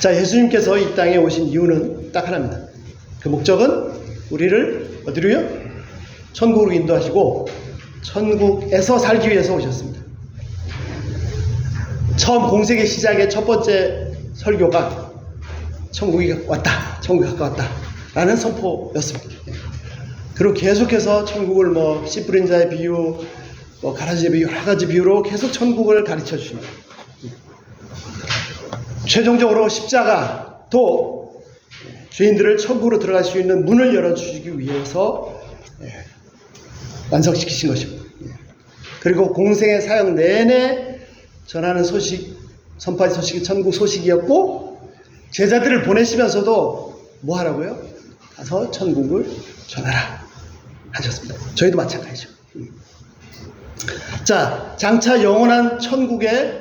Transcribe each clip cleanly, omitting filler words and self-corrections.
자, 예수님께서 이 땅에 오신 이유는 딱 하나입니다. 그 목적은 우리를 어디로요? 천국으로 인도하시고 천국에서 살기 위해서 오셨습니다. 처음 공생의 시작의 첫 번째 설교가 천국이 왔다, 천국이 가까웠다 라는 선포였습니다. 그리고 계속해서 천국을 뭐 씨 뿌린 자의 비유, 뭐 가라지의 비유, 여러 가지 비유로 계속 천국을 가르쳐 주십니다. 최종적으로 십자가 또 죄인들을 천국으로 들어갈 수 있는 문을 열어주시기 위해서 완성시키신 것입니다. 그리고 공생의 사역 내내 전하는 소식, 선포한 소식이 천국 소식이었고, 제자들을 보내시면서도 뭐 하라고요? 가서 천국을 전하라 하셨습니다. 저희도 마찬가지죠. 자, 장차 영원한 천국에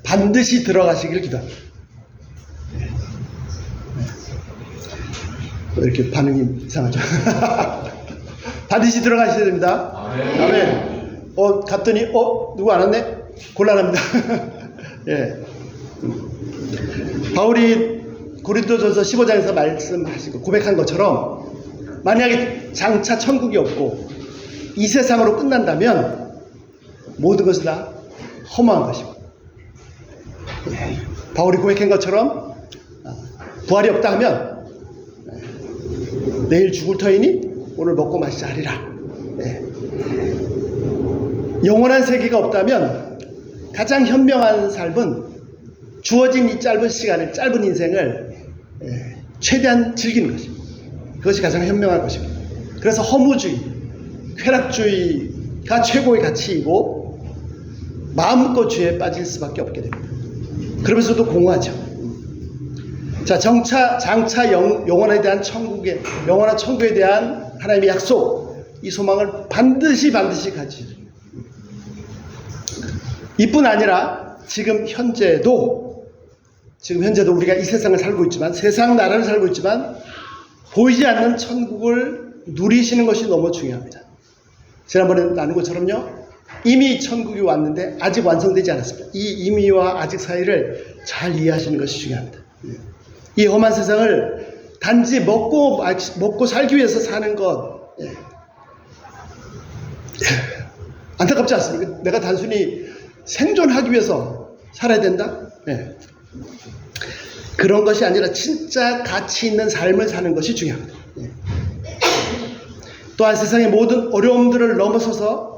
반드시 들어가시길 기도합니다. 이렇게 반응이 이상하죠? 반드시 들어가셔야 됩니다. 아멘. 갔더니 누구 안 왔네? 곤란합니다. 예. 바울이 고린도전서 15장에서 말씀하시고 고백한 것처럼 만약에 장차 천국이 없고 이 세상으로 끝난다면 모든 것이 다 허무한 것이고, 바울이 고백한 것처럼 부활이 없다 하면 내일 죽을 터이니 오늘 먹고 마시자 하리라. 영원한 세계가 없다면 가장 현명한 삶은 주어진 이 짧은 시간을, 짧은 인생을 최대한 즐기는 것입니다. 그것이 가장 현명한 것입니다. 그래서 허무주의, 쾌락주의가 최고의 가치이고 마음껏 죄에 빠질 수밖에 없게 됩니다. 그러면서도 공허하죠. 자, 장차 영원에 대한 영원한 천국에 대한 하나님의 약속, 이 소망을 반드시 가지죠. 이뿐 아니라 지금 현재도 우리가 이 세상을 살고 있지만, 세상 나라를 살고 있지만 보이지 않는 천국을 누리시는 것이 너무 중요합니다. 지난번에 나눈 것처럼요, 이미 천국이 왔는데 아직 완성되지 않았습니다. 이 이미와 아직 사이를 잘 이해하시는 것이 중요합니다. 이 험한 세상을 단지 먹고 살기 위해서 사는 것, 안타깝지 않습니까? 내가 단순히 생존하기 위해서 살아야 된다? 그런 것이 아니라 진짜 가치 있는 삶을 사는 것이 중요합니다. 또한 세상의 모든 어려움들을 넘어서서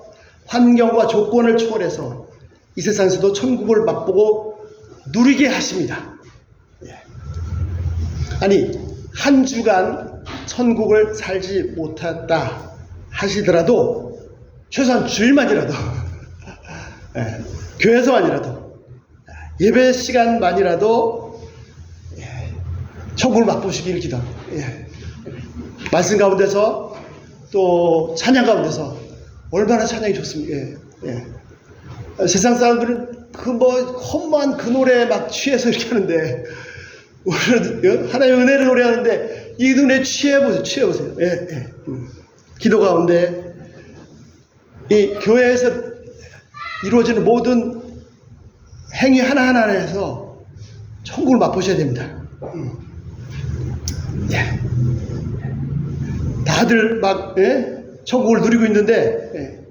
환경과 조건을 초월해서 이 세상에서도 천국을 맛보고 누리게 하십니다. 아니, 한 주간 천국을 살지 못했다 하시더라도 최소한 주일만이라도 교회에서만이라도 예배 시간만이라도 천국을 맛보시기를 기도합니다. 말씀 가운데서 또 찬양 가운데서 얼마나 찬양이 좋습니까? 세상 사람들은 험한 그 노래에 막 취해서 이렇게 하는데, 하나님의 은혜를 노래하는데 이 은혜에 취해보세요. 기도 가운데 이 교회에서 이루어지는 모든 행위 하나하나에서 천국을 맛보셔야 됩니다. 다들 막 천국을 누리고 있는데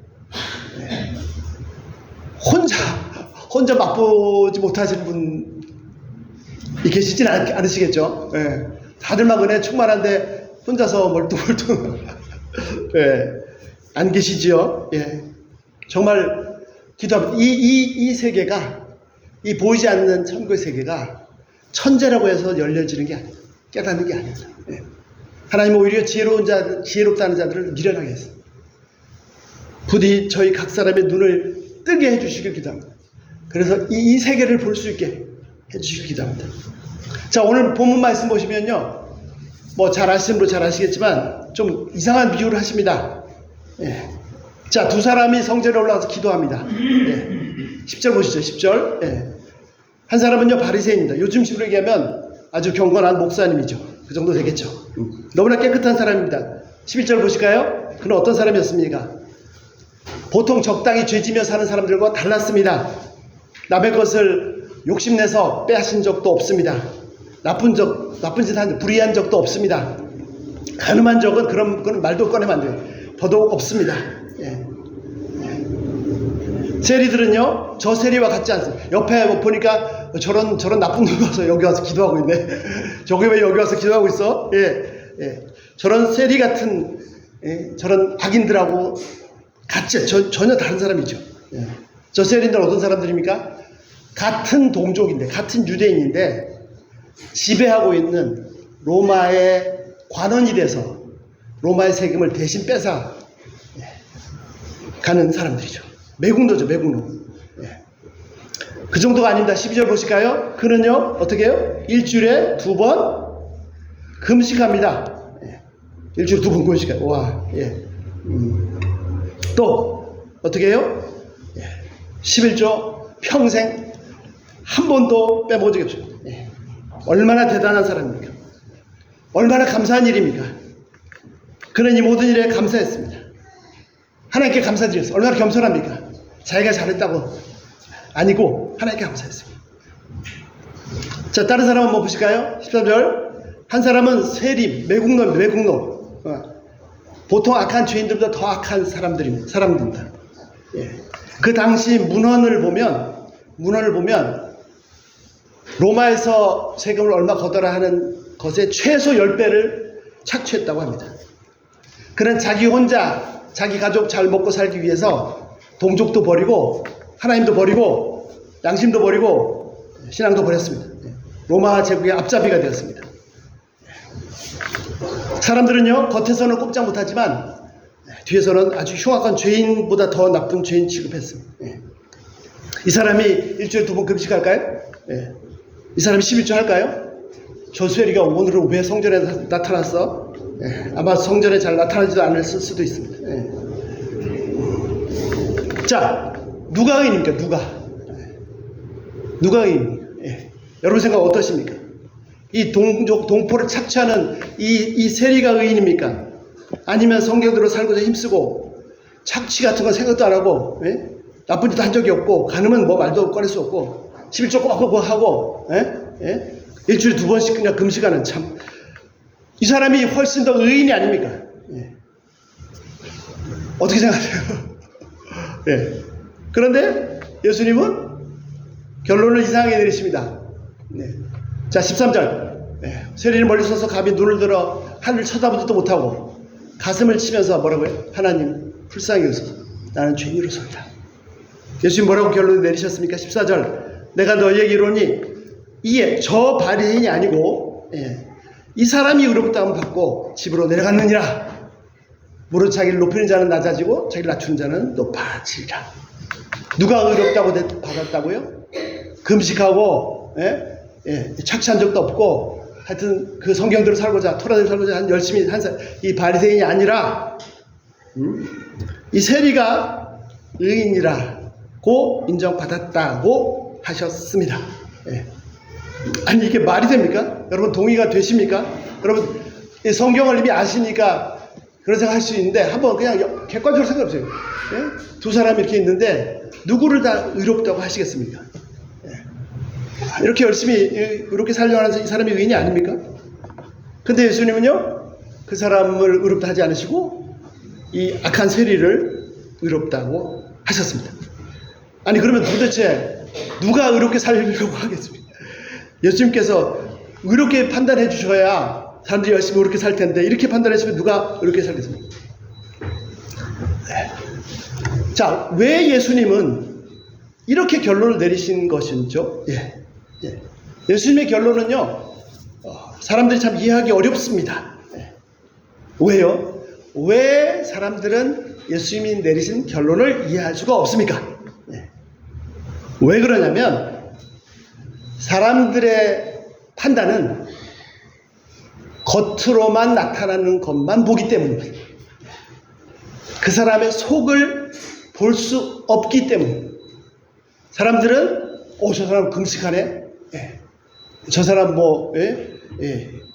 혼자 맛보지 못하시는 분이 계시진 않으시겠죠? 다들 막 은혜 충만한데 혼자서 멀뚱멀뚱 안 계시지요? 정말 기도합니다. 이 세계가, 이 보이지 않는 천국의 세계가 천재라고 해서 열려지는 게 아니에요. 깨닫는 게 아니에요. 하나님은 오히려 지혜롭다는 자들을 미련하게 했어요. 부디 저희 각 사람의 눈을 뜨게 해주시길 기도합니다. 그래서 이 세계를 볼 수 있게 해주시길 기도합니다. 자, 오늘 본문 말씀 보시면요, 뭐 잘 아시는 분 잘 아시겠지만 좀 이상한 비유를 하십니다. 자, 두 사람이 성전에 올라가서 기도합니다. 10절 보시죠. 10절. 한 사람은요, 바리새인입니다. 요즘식으로 얘기하면 아주 경건한 목사님이죠. 그 정도 되겠죠. 너무나 깨끗한 사람입니다. 11절 보실까요? 그는 어떤 사람이었습니까? 보통 적당히 죄지며 사는 사람들과 달랐습니다. 남의 것을 욕심내서 빼앗은 적도 없습니다. 나쁜 짓 한, 불의한 적도 없습니다. 가늠한 적은 그런 말도 꺼내면 안 돼요. 더더욱 없습니다. 예. 세리들은요, 저 세리와 같지 않습니다. 옆에 뭐 보니까 저런 나쁜 놈 와서 여기 와서 기도하고 있네. 저기 왜 여기 와서 기도하고 있어? 예. 저런 세리 같은, 저런 악인들하고 같이, 전혀 다른 사람이죠. 예. 저 세리들은 어떤 사람들입니까? 같은 동족인데, 같은 유대인인데, 지배하고 있는 로마의 관원이 돼서 로마의 세금을 대신 뺏어 가는 사람들이죠. 매국노죠, 매국노. 예. 그 정도가 아닙니다. 12절 보실까요? 그는요, 어떻게 해요? 일주일에 2번 금식합니다. 예. 일주일에 2번 금식해요. 와, 예. 또, 어떻게 해요? 예. 11조 평생 한 번도 빼먹은 적이 없어요. 예. 얼마나 대단한 사람입니까? 얼마나 감사한 일입니까? 그는 이 모든 일에 감사했습니다. 하나님께 감사드렸어요. 얼마나 겸손합니까? 자기가 잘했다고 아니고 하나님께 감사했습니다. 자, 다른 사람 한번 보실까요? 13절. 한 사람은 세리, 매국노. 보통 악한 죄인들보다 더 악한 사람들입니다. 예. 그 당시 문헌을 보면 로마에서 세금을 얼마 걷어라 하는 것에 최소 10배를 착취했다고 합니다. 그는 자기 혼자 자기 가족 잘 먹고 살기 위해서 동족도 버리고 하나님도 버리고 양심도 버리고 신앙도 버렸습니다. 로마 제국의 앞잡이가 되었습니다. 사람들은요, 겉에서는 꼼짝 못하지만 뒤에서는 아주 흉악한 죄인보다 더 나쁜 죄인 취급했습니다. 이 사람이 일주일에 2번 금식할까요? 이 사람이 11조 할까요? 조수엘이가 오늘은 왜 성전에 나타났어? 아마 성전에 잘 나타나지도 않을 수도 있습니다. 자, 누가 의인입니까? 누가 의인입니까? 여러분 생각 어떠십니까? 이 동포를 착취하는 이 세리가 의인입니까? 아니면 성경대로 살고자 힘쓰고 착취 같은 건 생각도 안 하고 나쁜 짓도 한 적이 없고 가늠은 뭐 말도 꺼낼 수 없고 11조 꼭 하고 일주일에 2번씩 그냥 금식하는 참, 이 사람이 훨씬 더 의인이 아닙니까? 어떻게 생각하세요? 그런데 예수님은 결론을 이상하게 내리십니다. 자, 13절. 세리는 멀리 서서 감히 눈을 들어 하늘을 쳐다보지도 못하고 가슴을 치면서 뭐라고요? 하나님 불쌍히 여기소서, 나는 죄인으로서이다. 예수님 뭐라고 결론을 내리셨습니까? 14절. 내가 너희에게 이르노니 이에 저 바리새인이 아니고 이 사람이 의롭다함을 받고 집으로 내려갔느니라. 무릇 자기를 높이는 자는 낮아지고 자기를 낮추는 자는 높아지리라. 누가 의롭다고 받았다고요? 금식하고 착취한 적도 없고 하여튼 그 성경대로 살고자, 토라대로 살고자 열심히 한 이 바리새인이 아니라 이 세리가 의인이라고 인정받았다고 하셨습니다. 아니, 이게 말이 됩니까? 여러분 동의가 되십니까? 여러분 성경을 이미 아시니까 그런 생각 할 수 있는데 한번 그냥 객관적으로 생각해보세요. 두 사람이 이렇게 있는데 누구를 다 의롭다고 하시겠습니까? 이렇게 열심히 이렇게 살려고 하는 이 사람이 의인이 아닙니까? 근데 예수님은요, 그 사람을 의롭다 하지 않으시고 이 악한 세리를 의롭다고 하셨습니다. 아니, 그러면 도대체 누가 의롭게 살려고 하겠습니까? 예수님께서 의롭게 판단해 주셔야 사람들이 열심히 의롭게 살 텐데 이렇게 판단하시면 누가 의롭게 살겠습니까? 자, 왜 예수님은 이렇게 결론을 내리신 것인죠? 예수님의 결론은요, 사람들이 참 이해하기 어렵습니다. 왜요? 왜 사람들은 예수님이 내리신 결론을 이해할 수가 없습니까? 왜 그러냐면 사람들의 판단은 겉으로만 나타나는 것만 보기 때문입니다. 그 사람의 속을 볼 수 없기 때문입니다. 사람들은 저 사람 금식하네. 저 사람 뭐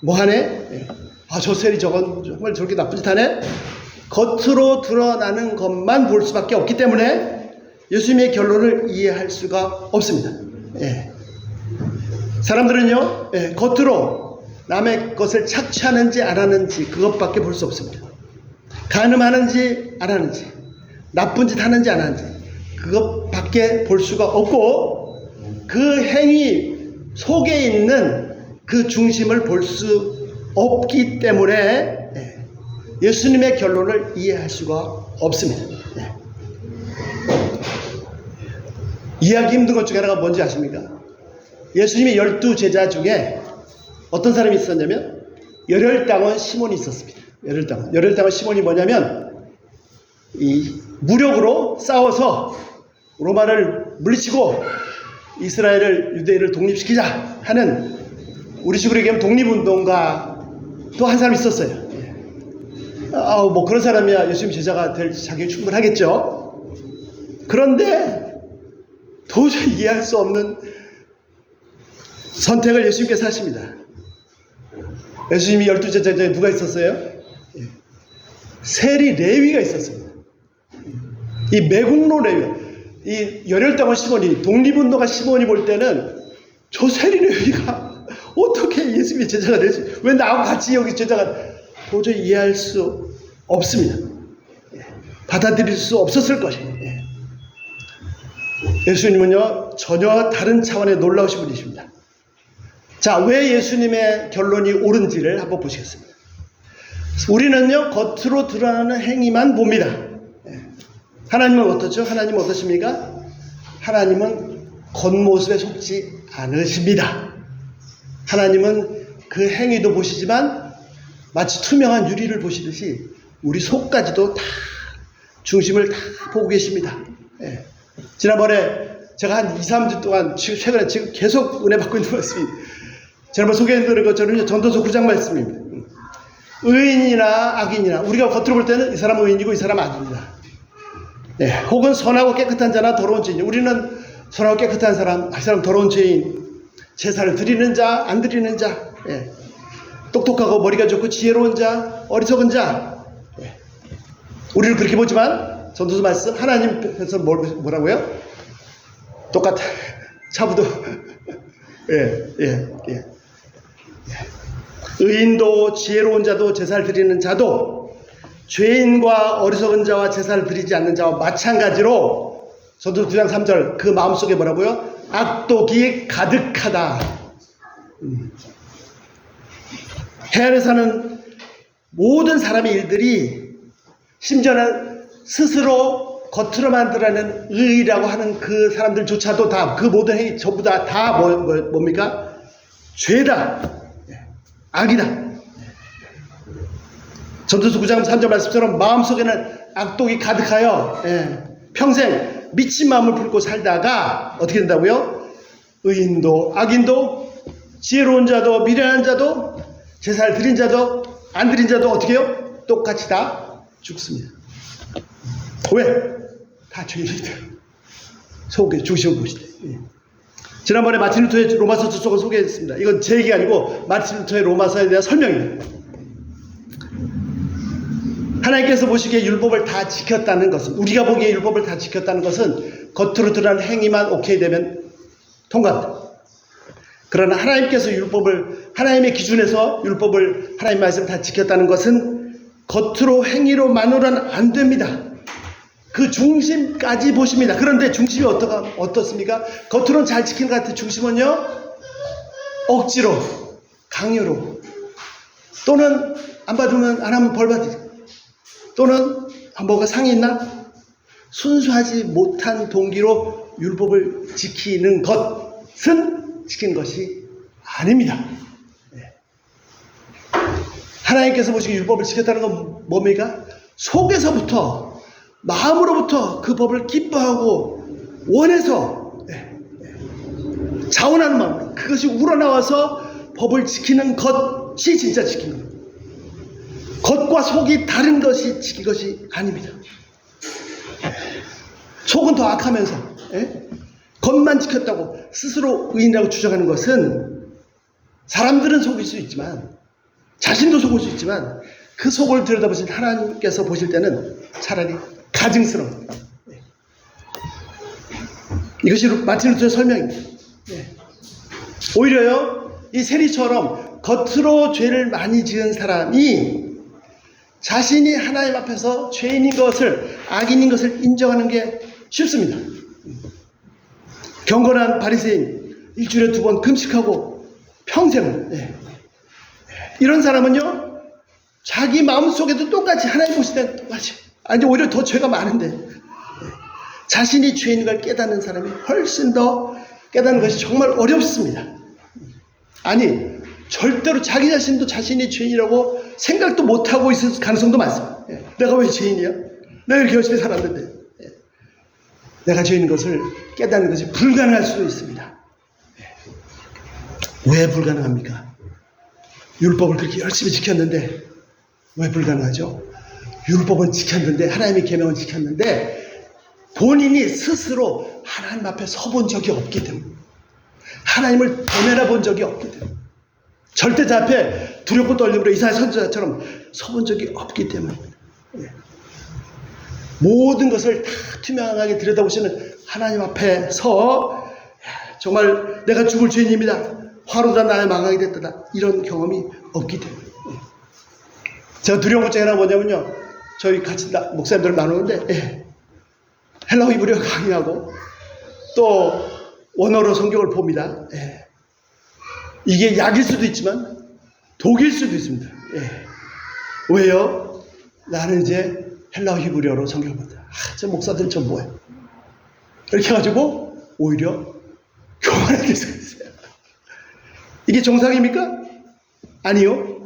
하네. 저 세리 저건 정말 저렇게 나쁜 짓 하네. 겉으로 드러나는 것만 볼 수밖에 없기 때문에 예수님의 결론을 이해할 수가 없습니다. 사람들은요, 겉으로 남의 것을 착취하는지 안 하는지 그것밖에 볼 수 없습니다. 간음하는지 안 하는지, 나쁜 짓 하는지 안 하는지 그것밖에 볼 수가 없고, 그 행위 속에 있는 그 중심을 볼 수 없기 때문에 예수님의 결론을 이해할 수가 없습니다. 이해하기 힘든 것 중에 하나가 뭔지 아십니까? 예수님이 12제자 중에 어떤 사람이 있었냐면 열혈당원 시몬이 있었습니다. 열혈당원 시몬이 뭐냐면 이 무력으로 싸워서 로마를 물리치고 이스라엘을, 유대인을 독립시키자 하는, 우리 식으로 얘기하면 독립운동가 또 한 사람이 있었어요. 뭐 그런 사람이야 예수님 제자가 될 자격이 충분하겠죠. 그런데 도저히 이해할 수 없는 선택을 예수님께서 하십니다. 예수님이 12제자 중에 누가 있었어요? 세리 레위가 있었습니다. 이 매국노 레위, 이 열혈당원 시몬이, 독립운동가 시몬이 볼 때는 저 세리 레위가 어떻게 예수님의 제자가 되지? 왜 나하고 같이 여기 제자가, 도저히 이해할 수 없습니다. 받아들일 수 없었을 것이에요. 예수님은요, 전혀 다른 차원의 놀라우신 분이십니다. 자, 왜 예수님의 결론이 옳은지를 한번 보시겠습니다. 우리는요, 겉으로 드러나는 행위만 봅니다. 하나님은 어떻죠? 하나님은 어떠십니까? 하나님은 겉모습에 속지 않으십니다. 하나님은 그 행위도 보시지만 마치 투명한 유리를 보시듯이 우리 속까지도 다, 중심을 다 보고 계십니다. 지난번에 제가 한 2, 3주 동안 최근에 지금 계속 은혜 받고 있는 말씀이, 지난번 소개해드린 것처럼 전도서 9장 말씀입니다. 의인이나 악인이나, 우리가 겉으로 볼 때는 이 사람은 의인이고 이 사람은 악인이다. 혹은 선하고 깨끗한 자나 더러운 죄인. 우리는 선하고 깨끗한 사람, 이 사람 더러운 죄인, 제사를 드리는 자, 안 드리는 자, 똑똑하고 머리가 좋고 지혜로운 자, 어리석은 자. 우리를 그렇게 보지만 전도서 말씀 하나님께서 뭐라고요? 똑같아. 차부도 의인도 지혜로운 자도 제사를 드리는 자도 죄인과 어리석은 자와 제사를 드리지 않는 자와 마찬가지로, 전도서 9장 3절 그 마음속에 뭐라고요? 악독이 가득하다. 해안에 사는 모든 사람의 일들이, 심지어는 스스로 겉으로 만들어내는 의라고 하는 그 사람들조차도 다, 그 모든 행위 전부 다 뭡니까? 죄다. 악이다. 전도서 9장 3절 말씀처럼 마음속에는 악독이 가득하여 평생 미친 마음을 품고 살다가 어떻게 된다고요? 의인도 악인도 지혜로운 자도 미련한 자도 제사를 드린 자도 안 드린 자도 어떻게 해요? 똑같이 다 죽습니다. 왜? 다 죄인이다. 속에 중심을 보시대. 지난번에 마틴 루터의 로마서 주석을 소개했습니다. 이건 제 얘기가 아니고 마틴 루터의 로마서에 대한 설명입니다. 하나님께서 보시기에 율법을 다 지켰다는 것은, 우리가 보기에 율법을 다 지켰다는 것은 겉으로 드러난 행위만 오케이 되면 통과합니다. 그러나 하나님께서 율법을, 하나님의 기준에서 율법을, 하나님 말씀 다 지켰다는 것은 겉으로 행위로만으로는 안 됩니다. 그 중심까지 보십니다. 그런데 중심이 어떻습니까? 겉으로는 잘 지킨 것 같은 중심은요, 억지로, 강요로, 또는 안 받으면, 안 하면 벌 받으죠. 또는 뭐가 상이 있나? 순수하지 못한 동기로 율법을 지키는 것은 지킨 것이 아닙니다. 하나님께서 보시기에 율법을 지켰다는 건 뭡니까? 속에서부터, 마음으로부터 그 법을 기뻐하고 원해서 자원하는 마음으로, 그것이 우러나와서 법을 지키는 것이 진짜 지킨 겁니다. 겉과 속이 다른 것이 지킨 것이 아닙니다. 속은 더 악하면서 겉만 지켰다고 스스로 의인이라고 주장하는 것은, 사람들은 속일 수 있지만, 자신도 속을 수 있지만, 그 속을 들여다보신 하나님께서 보실 때는 차라리 가증스러운, 이것이 마틴 루터의 설명입니다. 오히려요, 이 세리처럼 겉으로 죄를 많이 지은 사람이 자신이 하나님 앞에서 죄인인 것을, 악인인 것을 인정하는 게 쉽습니다. 경건한 바리새인, 일주일에 2번 금식하고 평생을, 이런 사람은요, 자기 마음속에도 똑같이 하나님 보실 때 똑같이, 아니 오히려 더 죄가 많은데, 자신이 죄인인 걸 깨닫는 사람이 훨씬 더 깨닫는 것이 정말 어렵습니다. 아니 절대로 자기 자신도 자신이 죄인이라고 생각도 못하고 있을 가능성도 많습니다. 내가 왜 죄인이야? 내가 이렇게 열심히 살았는데. 내가 죄인인 것을 깨닫는 것이 불가능할 수도 있습니다. 왜 불가능합니까? 율법을 그렇게 열심히 지켰는데 왜 불가능하죠? 율법은 지켰는데, 하나님의 계명은 지켰는데 본인이 스스로 하나님 앞에 서본 적이 없기 때문에, 하나님을 대면해 본 적이 없기 때문에, 절대자 앞에 두렵고 떨림으로 이사야 선지자처럼 서본 적이 없기 때문입니다. 모든 것을 다 투명하게 들여다보시는 하나님 앞에 서 정말 내가 죽을 죄인입니다, 화로다 나의 망하게 됐다, 이런 경험이 없기 때문에. 제가 두려운 것 중에 하나가 뭐냐면요, 저희 같이 목사님들 나누는데 헬라어 히브리어 강의하고 또 원어로 성경을 봅니다. 이게 약일 수도 있지만 독일 수도 있습니다. 왜요? 나는 이제 헬라어 히브리어로 성경을 본다. 저 목사들 저 뭐야? 이렇게 해가지고 오히려 교만하게 수가 있어요. 이게 정상입니까? 아니요.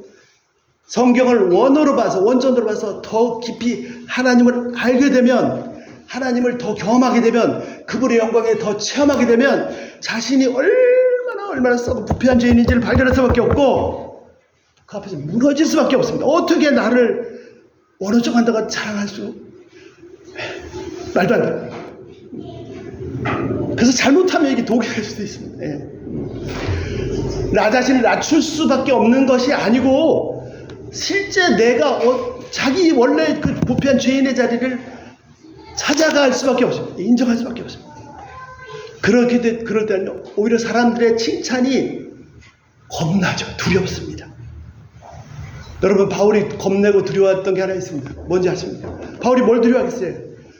성경을 원어로 봐서, 원전으로 봐서 더 깊이 하나님을 알게 되면, 하나님을 더 경험하게 되면, 그분의 영광에 더 체험하게 되면 자신이 얼마나 썩은 부패한 죄인인지를 발견할 수밖에 없고 그 앞에서 무너질 수밖에 없습니다. 어떻게 나를 원어적 한다고 자랑할 수? 말도 안 돼요. 그래서 잘못하면 이게 독이 될 수도 있습니다. 나 자신을 낮출 수밖에 없는 것이 아니고, 실제 내가 자기 원래 그 부패한 죄인의 자리를 찾아갈 수밖에 없습니다. 인정할 수밖에 없습니다. 그럴 때는 오히려 사람들의 칭찬이 겁나죠. 두렵습니다. 여러분, 바울이 겁내고 두려워했던 게 하나 있습니다. 뭔지 아십니까? 바울이 뭘 두려워하겠어요?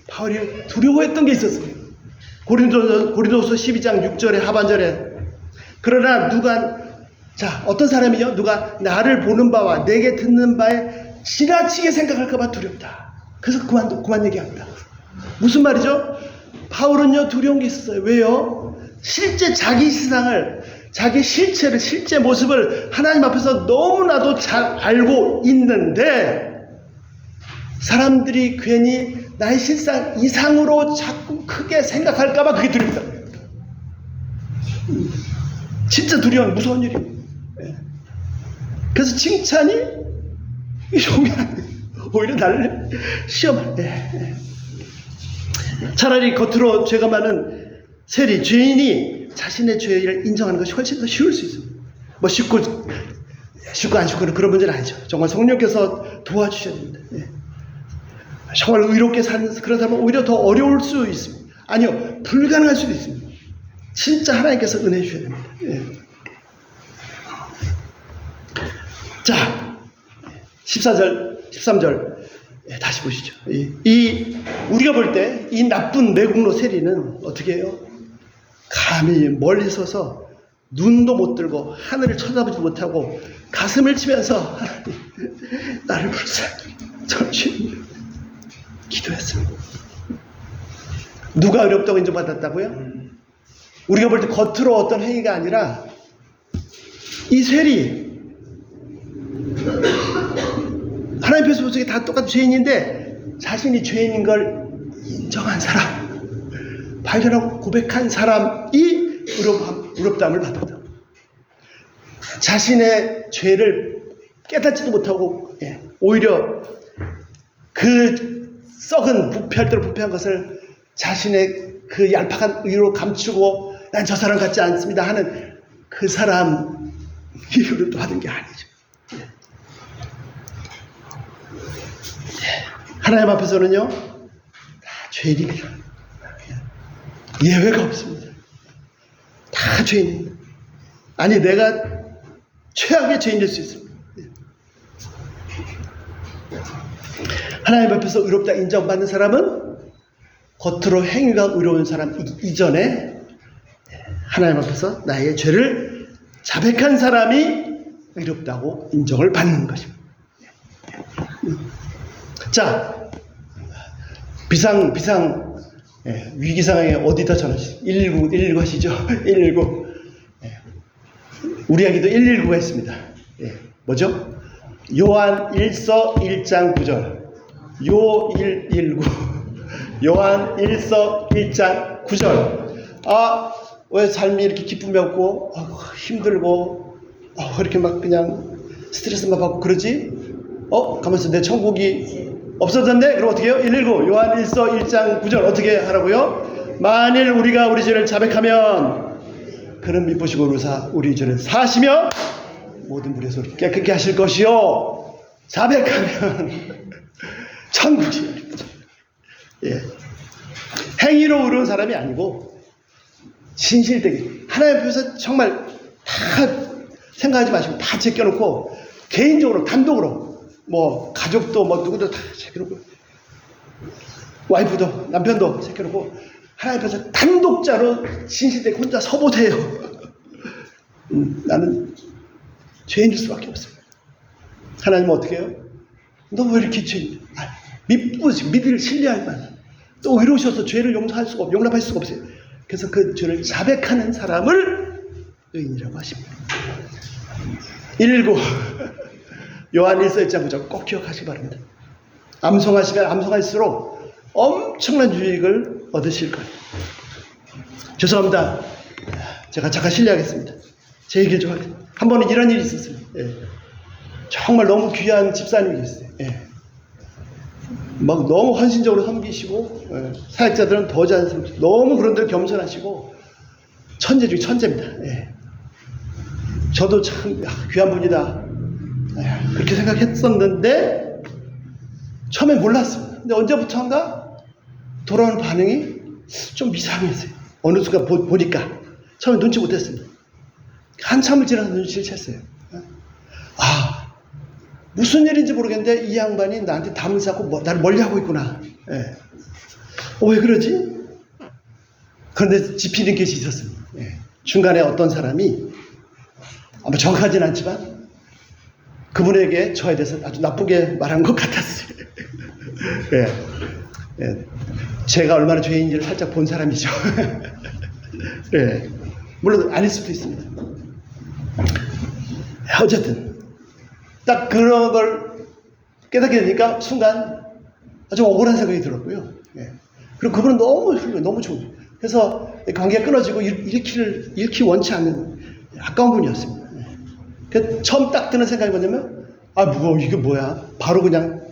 바울이 두려워했던 게 있었어요. 고린도서 12장 6절에 하반절에, 그러나 어떤 사람이요? 누가 나를 보는 바와 내게 듣는 바에 지나치게 생각할까봐 두렵다. 그래서 그만 얘기합니다. 무슨 말이죠? 바울은요, 두려운 게 있었어요. 왜요? 실제 자기 세상을, 자기 실체를, 실제 모습을 하나님 앞에서 너무나도 잘 알고 있는데, 사람들이 괜히 나의 실상 이상으로 자꾸 크게 생각할까봐 그게 두렵다. 진짜 두려운, 무서운 일입니다. 그래서 칭찬이 오히려 나를 시험할. 차라리 겉으로 죄가 많은 세리, 죄인이 자신의 죄를 인정하는 것이 훨씬 더 쉬울 수 있습니다. 뭐 쉽고 안 쉽고는 그런 문제는 아니죠. 정말 성령께서 도와주셔야 됩니다. 정말 의롭게 사는 그런 사람은 오히려 더 어려울 수 있습니다. 아니요, 불가능할 수도 있습니다. 진짜 하나님께서 은혜 주셔야 됩니다. 자, 14절, 13절 다시 보시죠. 우리가 볼 때 이 나쁜 내국노 세리는 어떻게 해요? 감히 멀리 서서 눈도 못 들고 하늘을 쳐다보지 못하고 가슴을 치면서 하나님, 나를 불쌍히 저주님 기도했습니다. 누가 어렵다고 인정받았다고요? 우리가 볼 때 겉으로 어떤 행위가 아니라 이 세리, 하나님 앞에서 보시기에 다 똑같은 죄인인데 자신이 죄인인 걸 인정한 사람, 발견하고 고백한 사람이 의롭다함을 받았다. 자신의 죄를 깨닫지도 못하고 오히려 그 썩은 부패할 대로 부패한 것을 자신의 그 얄팍한 의로 감추고 난 저 사람 같지 않습니다 하는 그 사람 이유를 또 하는 게 아니죠. 하나님 앞에서는요, 다 죄인입니다. 예외가 없습니다. 다 죄인입니다. 아니 내가 최악의 죄인일 수 있습니다. 하나님 앞에서 의롭다 인정받는 사람은 겉으로 행위가 의로운 사람 이전에 하나님 앞에서 나의 죄를 자백한 사람이 의롭다고 인정을 받는 것입니다. 자, 비상 위기 상황에 어디다 전화하시죠? 119 하시죠? 119. 우리에게도 119가 있습니다. 뭐죠? 요한 1서 1장 9절. 요 119. 요한 1서 1장 9절. 아, 왜 삶이 이렇게 기쁨이 없고 힘들고 이렇게 막 그냥 스트레스만 받고 그러지? 가만있어. 내 천국이 없어졌네? 그럼 어떻게 해요? 119. 요한 1서 1장 9절 어떻게 하라고요? 만일 우리가 우리 죄를 자백하면 그는 미쁘시고 의로사 우리 죄를 사하시며 모든 불의 소리 깨끗게 하실 것이요. 자백하면 천국이 열립니다. 행위로 의로운 사람이 아니고 진실되게 하나님 앞에서 정말 다 생각하지 마시고 다 제껴놓고 개인적으로 단독으로 뭐 가족도 뭐 누구도 다 제껴놓고 와이프도 남편도 제껴놓고 하나님 앞에서 단독자로 진실되게 혼자 서보세요. 나는 죄인일 수밖에 없습니다. 하나님은 어떻게 해요? 너 왜 이렇게 죄인? 믿을 신뢰할 만한 또 의로우셔서 죄를 용납할 수가 없어요. 그래서 그 죄를 자백하는 사람을 의인이라고 하십니다. 119 요한 1서 1장 9절 꼭 기억하시기 바랍니다. 암송하시면 암송할수록 엄청난 유익을 얻으실 거예요. 죄송합니다. 제가 잠깐 실례하겠습니다. 제 얘기를 좀 하겠습니다. 한 번은 이런 일이 있었어요. 정말 너무 귀한 집사님이 계셨어요. 막 너무 헌신적으로 섬기시고 사역자들은 더 자연스럽고 너무 그런데 겸손하시고 천재 중에 천재입니다. 저도 참 귀한 분이다 그렇게 생각했었는데 처음엔 몰랐어요. 근데 언제부터인가 돌아오는 반응이 좀 이상했어요. 어느 순간 보니까 처음에 눈치 못했습니다. 한참을 지나서 눈치를 챘어요. 무슨 일인지 모르겠는데 이 양반이 나한테 담을 쌓고 나를 멀리하고 있구나. 왜 그러지? 그런데 지피는 것이 있었습니다. 중간에 어떤 사람이 아마 정확하진 않지만 그분에게 저에 대해서 아주 나쁘게 말한 것 같았어요. 제가 얼마나 죄인지를 살짝 본 사람이죠. 물론 아닐 수도 있습니다. 어쨌든 딱 그런 걸 깨닫게 되니까 순간 아주 억울한 생각이 들었고요. 그리고 그분은 너무 훌륭해, 너무 좋은. 그래서 관계가 끊어지고 잃기 원치 않는 아까운 분이었습니다. 그래서 처음 딱 드는 생각이 뭐냐면 이게 뭐야? 바로 그냥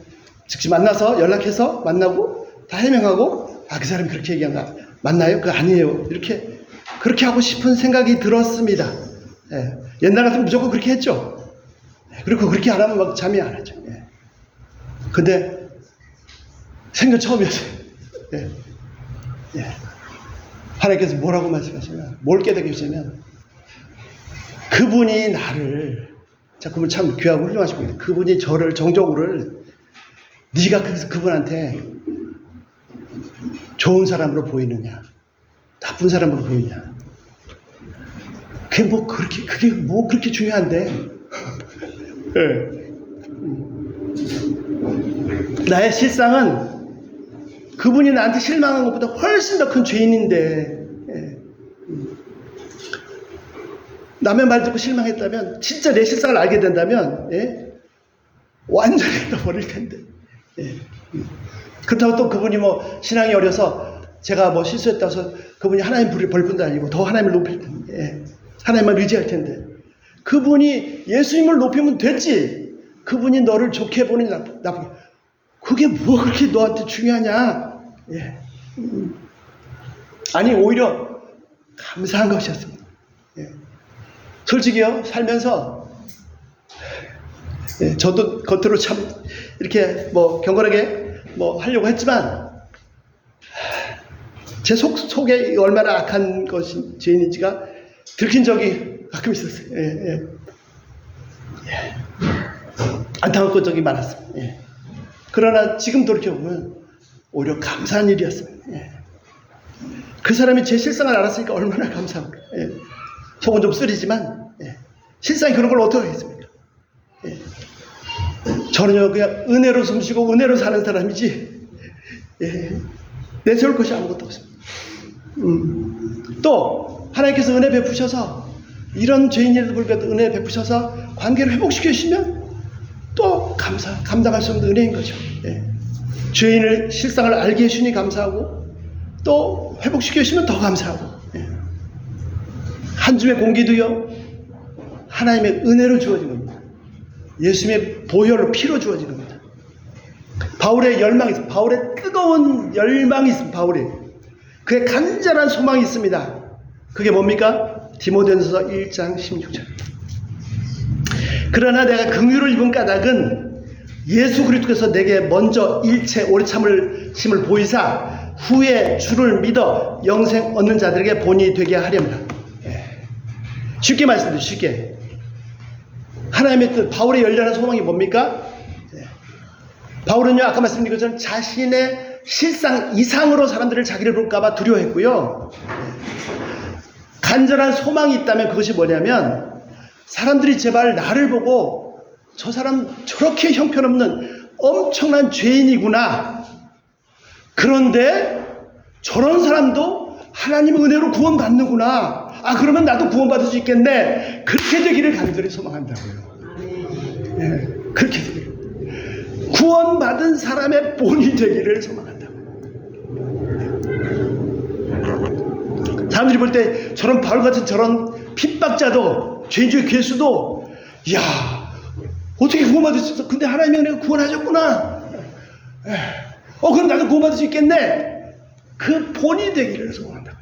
즉시 만나서 연락해서 만나고 다 해명하고 그 사람이 그렇게 얘기한가? 맞나요? 그거 아니에요. 그렇게 하고 싶은 생각이 들었습니다. 옛날 같으면 무조건 그렇게 했죠. 그리고 그렇게 안 하면 막 잠이 안 하죠. 근데 생전 처음이었어요. 하나님께서 뭐라고 말씀하시면, 뭘 깨닫게 해주시면, 그분이 나를, 그분 참 귀하고 훌륭하시고, 그분이 저를 정적으로, 네가 그분한테 좋은 사람으로 보이느냐, 나쁜 사람으로 보이냐. 그게 뭐 그렇게 중요한데. 나의 실상은 그분이 나한테 실망한 것보다 훨씬 더 큰 죄인인데, 남의 말 듣고 실망했다면, 진짜 내 실상을 알게 된다면, 완전히 떠버릴 텐데. 그렇다고 또 그분이 신앙이 어려서 제가 실수했다고 해서 그분이 하나님 벌 뿐도 아니고 더 하나님을 높일 텐데, 하나님만 의지할 텐데, 그분이 예수님을 높이면 됐지. 그분이 너를 좋게 보느니 나쁘게. 그게 뭐 그렇게 너한테 중요하냐? 아니, 오히려 감사한 것이었습니다. 솔직히요, 살면서, 저도 겉으로 참 이렇게 경건하게 하려고 했지만, 제 속에 얼마나 악한 것이 죄인인지가 들킨 적이 가끔 있었어요. 예, 예. 예. 안타까운 적이 많았어요. 예. 그러나 지금 돌이켜보면 오히려 감사한 일이었어요. 예. 그 사람이 제 실상을 알았으니까 얼마나 감사합니까. 예. 속은 좀 쓰리지만 예. 실상이 그런 걸 어떻게 하겠습니까. 예. 저는요 그냥 은혜로 숨쉬고 은혜로 사는 사람이지 예. 내세울 것이 아무것도 없습니다. 또 하나님께서 은혜 베푸셔서 이런 죄인에도 불구하고 은혜 베푸셔서 관계를 회복시켜 주시면 또 감당할 수 없는 은혜인 거죠. 예. 죄인을 실상을 알게 해주시니 감사하고 또 회복시켜 주시면 더 감사하고 예. 한 줌의 공기도요 하나님의 은혜로 주어진 겁니다. 예수님의 보혈로 피로 주어진 겁니다. 바울의 열망이 있습니다. 바울의 뜨거운 열망이 있습니다. 바울이 그의 간절한 소망이 있습니다. 그게 뭡니까? 디모데전서 1장 16절. 그러나 내가 긍휼을 입은 까닭은 예수 그리스도께서 내게 먼저 일체 오래 참으심을 보이사 후에 주를 믿어 영생 얻는 자들에게 본이 되게 하렵니다. 쉽게 말씀드리죠. 쉽게. 하나님의 뜻, 바울의 열렬한 소망이 뭡니까? 바울은요 아까 말씀드린 것처럼 자신의 실상 이상으로 사람들을 자기를 볼까봐 두려워했고요. 간절한 소망이 있다면 그것이 뭐냐면 사람들이 제발 나를 보고 저 사람 저렇게 형편없는 엄청난 죄인이구나. 그런데 저런 사람도 하나님 은혜로 구원받는구나. 아 그러면 나도 구원받을 수 있겠네. 그렇게 되기를 간절히 소망한다고요. 네, 그렇게 되기를. 구원받은 사람의 본이 되기를 소망한다고요. 사람들이 볼 때 저런 바울 같은 저런 핍박자도 죄인 중에 괴수도 이야 어떻게 구원받을 수 있어? 근데 하나님이 은혜가 구원하셨구나. 그럼 나도 구원받을 수 있겠네. 그 본이 되기를 소망한다고요.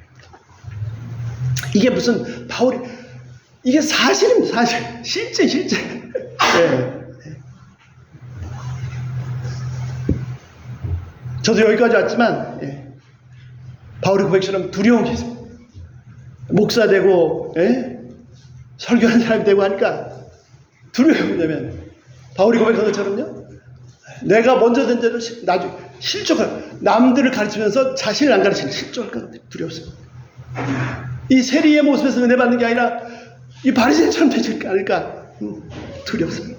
이게 무슨 바울이 이게 사실입니다. 사실 실제 네. 저도 여기까지 왔지만 바울의 고백처럼 두려운 게 있습니다. 목사 되고 설교하는 사람이 되고 하니까 두려워요. 왜냐면 바울이 고백한 것처럼요 내가 먼저 된 자를 나중에 실족할 남들을 가르치면서 자신을 안 가르치는 실족할 것 같아요. 두려웠어요. 이 세리의 모습에서 은혜 받는 게 아니라 이 바리새인처럼 되지 않을까 두렵습니다.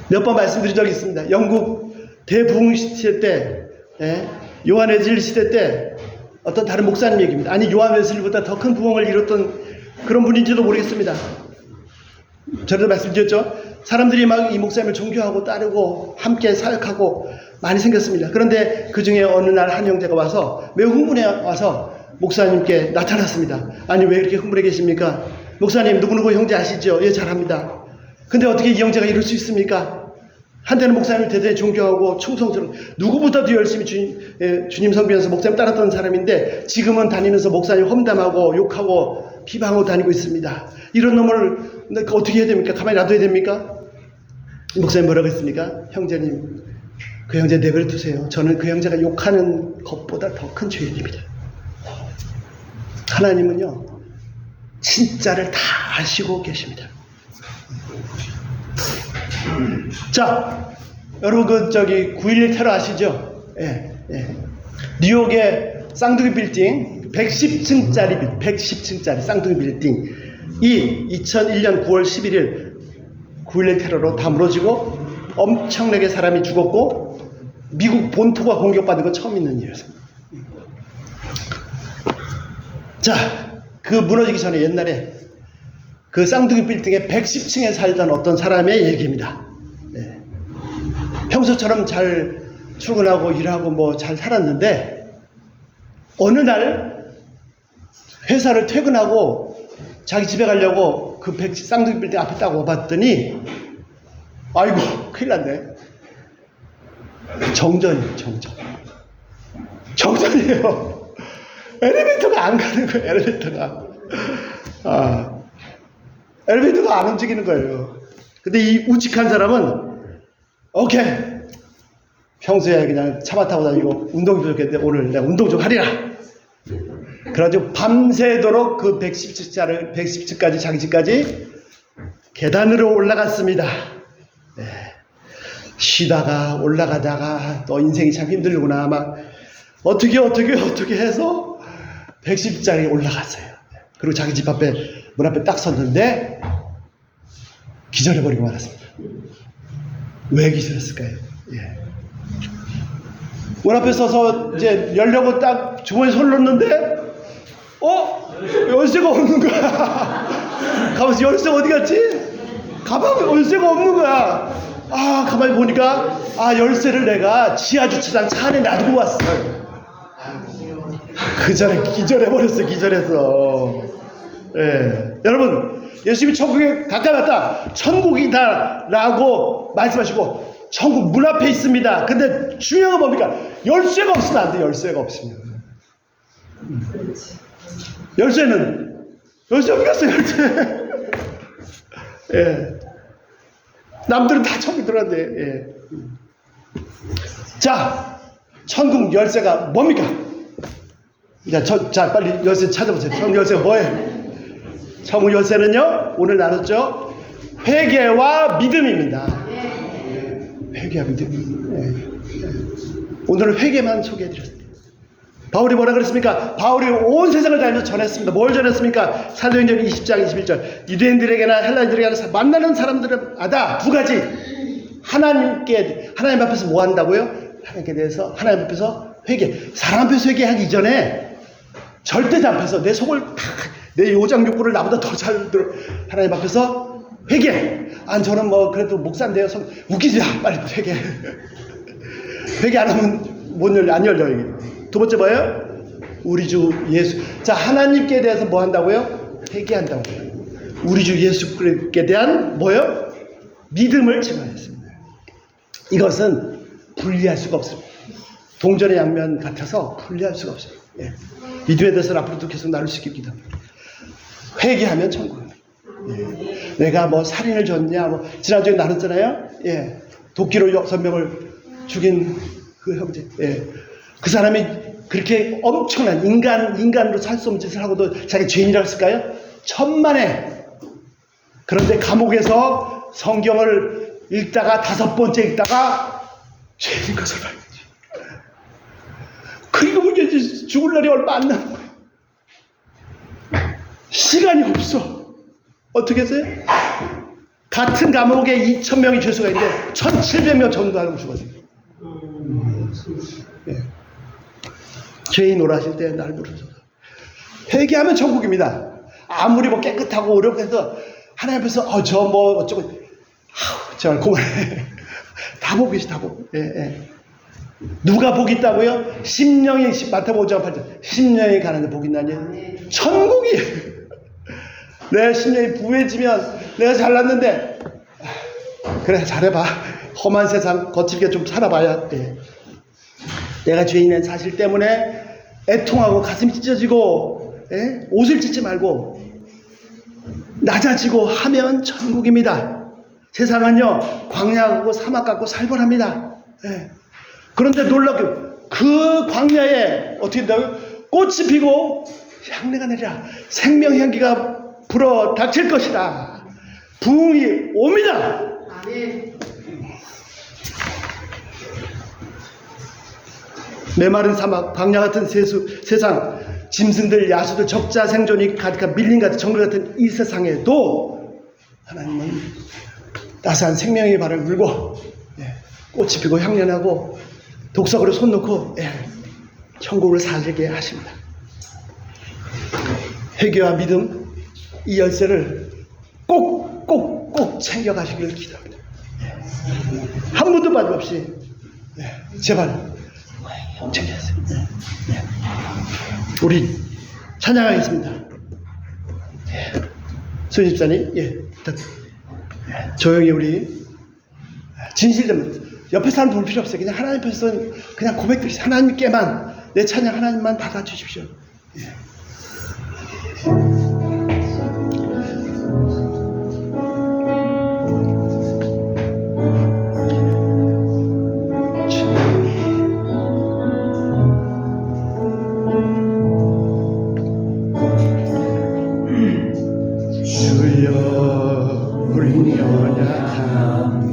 몇 번 말씀드린 적이 있습니다. 영국 대부흥 시대 때 요한 웨슬리 시대 때 어떤 다른 목사님 얘기입니다. 아니 요한 웨슬리보다 더 큰 부흥을 이뤘던 그런 분인지도 모르겠습니다. 저도 말씀드렸죠. 사람들이 막 이 목사님을 존경하고 따르고 함께 사역하고 많이 생겼습니다. 그런데 그 중에 어느 날 한 형제가 와서 매우 흥분해 와서 목사님께 나타났습니다. 아니 왜 이렇게 흥분해 계십니까? 목사님 누구누구 형제 아시죠? 예 잘합니다. 근데 어떻게 이 형제가 이럴 수 있습니까? 한때는 목사님을 대단히 존경하고 충성스러운 누구보다도 열심히 주님 섬기면서 목사님 따랐던 사람인데 지금은 다니면서 목사님 험담하고 욕하고 비방하고 다니고 있습니다. 이런 놈을 어떻게 해야 됩니까? 가만히 놔둬야 됩니까? 목사님 뭐라고 했습니까? 형제님 그 형제 내버려 두세요. 저는 그 형제가 욕하는 것보다 더 큰 죄인입니다. 하나님은요 진짜를 다 아시고 계십니다. 자, 여러분 9.11 테러 아시죠? 뉴욕의 쌍둥이 빌딩 110층짜리 쌍둥이 빌딩이 2001년 9월 11일 9.11 테러로 다 무너지고 엄청나게 사람이 죽었고 미국 본토가 공격받은 건 처음 있는 일이었습니다. 자, 그 무너지기 전에 옛날에 그 쌍둥이 빌딩의 110층에 살던 어떤 사람의 얘기입니다. 평소처럼 잘 출근하고 일하고 뭐 잘 살았는데 어느 날 회사를 퇴근하고 자기 집에 가려고 그 쌍둥이 빌딩 앞에 딱 와봤더니 아이고 큰일 났네. 정전이에요. 정전이에요. 엘리베이터가 안 가는 거예요. 엘리베이터가 안 움직이는 거예요. 근데 이 우직한 사람은 오케이 평소에 그냥 차마 타고 다니고 운동이 부족했는데 오늘 내가 운동 좀 하리라. 그래가지고 밤새도록 그 110층까지 자기 집까지 계단으로 올라갔습니다. 네. 쉬다가 올라가다가 또 인생이 참 힘들구나 막 어떻게 해서 110장에 올라갔어요. 그리고 자기 집 앞에 문 앞에 딱 섰는데 기절해버리고 말았습니다. 왜 기절했을까요? 예. 문 앞에 서서 이제 열려고 딱 주머니에 손을 넣는데 열쇠가 없는 거야. 가면서 열쇠 어디 갔지? 가방에 열쇠가 없는 거야. 가만히 보니까 열쇠를 내가 지하 주차장 차 안에 놔두고 왔어. 그 전에 기절해버렸어. 기절해서. 예. 여러분 예수님이 천국에 가까이 왔다, 천국이다 라고 말씀하시고 천국 문 앞에 있습니다. 근데 중요한 건 뭡니까? 열쇠가 없으면 안 돼. 열쇠가 없으면. 열쇠 어디 갔어요? 열쇠. 예. 남들은 다 천국 들어간대. 예. 자, 천국 열쇠가 뭡니까? 자, 빨리 열쇠 찾아보세요. 천국 열쇠가 뭐예요? 천국 열쇠는요, 오늘 나눴죠? 회개와 믿음입니다. 회개와 믿음. 예. 오늘은 회개만 소개해드렸습니다. 바울이 뭐라 그랬습니까? 바울이 온 세상을 다니면서 전했습니다. 뭘 전했습니까? 사도행전 20장 21절. 유대인들에게나 헬라인들에게나 만나는 사람들마다 두 가지. 하나님 앞에서 뭐 한다고요? 하나님께 대해서 하나님 앞에서 회개. 사람 앞에서 회개하기 이전에 절대 자 앞에서 내 속을 내 요장 욕구를 나보다 더 잘 들어. 하나님 앞에서 회개. 저는 뭐 그래도 목사인데요. 웃기지 마. 빨리 회개. 회개 안 하면 안 열려요. 두 번째 뭐예요? 우리 주 예수. 자, 하나님께 대해서 뭐 한다고요? 회개한다고요. 우리 주 예수께 대한 뭐예요? 믿음을 증언했습니다. 이것은 분리할 수가 없습니다. 동전의 양면 같아서 분리할 수가 없어요. 예. 믿음에 대해서는 앞으로도 계속 나눌 수 있게 기도합니다. 회개하면 천국입니다. 예. 내가 뭐 살인을 졌냐, 지난주에 나눴잖아요. 예. 도끼로 6명을 죽인 그 형제. 예. 그 사람이 그렇게 엄청난 인간으로 살 수 없는 짓을 하고도 자기 죄인이라고 했을까요? 천만에. 그런데 감옥에서 성경을 읽다가 5번째 읽다가 죄인 것을 발견했지. 그리고 이제 죽을 날이 얼마 안 남은 거예요. 시간이 없어. 어떻게 했어요? 같은 감옥에 2,000명이 죄수가 있는데 1,700명 전도하고 죽었어요. 예. 죄인 오라실 때 날 부르소서. 회개하면 천국입니다. 아무리 뭐 깨끗하고 어렵게 해서 하나님 앞에서 저 뭐 어쩌고 제발 그만해. 다 보고 계시 다 보고. 예. 누가 복이 있다고요? 심령이 마태복음 5장 8절 심령이 가난한 복이 있나니 천국이. 내 심령이 부해지면 내가 잘났는데 그래 잘해봐. 험한 세상 거칠게 좀 살아봐야 돼. 내가 죄인의 사실 때문에 애통하고 가슴이 찢어지고 옷을 찢지 말고 낮아지고 하면 천국입니다. 세상은요 광야하고 사막 같고 살벌합니다. 그런데 놀랍게 그 광야에 어떻게 된다고요? 꽃이 피고 향내가 내리라. 생명향기가 불어 닥칠 것이다. 부흥이 옵니다. 아멘. 메마른 사막, 광야 같은 세상, 짐승들, 야수들, 적자 생존이 가득한 밀림 같은 정글 같은 이 세상에도 하나님은 따스한 생명의 발을 물고 꽃이 피고 향연하고 독석으로 손 놓고 천국을 살게 하십니다. 회개와 믿음, 이 열쇠를 꼭 챙겨가시기를 기도합니다. 한 분도 빠짐없이 제발 챙겨주세요. 우리 찬양하겠습니다. 손 집사님, 조용히 우리 진실되면 옆에 사람 볼 필요 없어요. 그냥 하나님 앞에서 그냥 고백드리세요. 하나님께만 내 찬양 하나님만 받아주십시오. 우리 연약함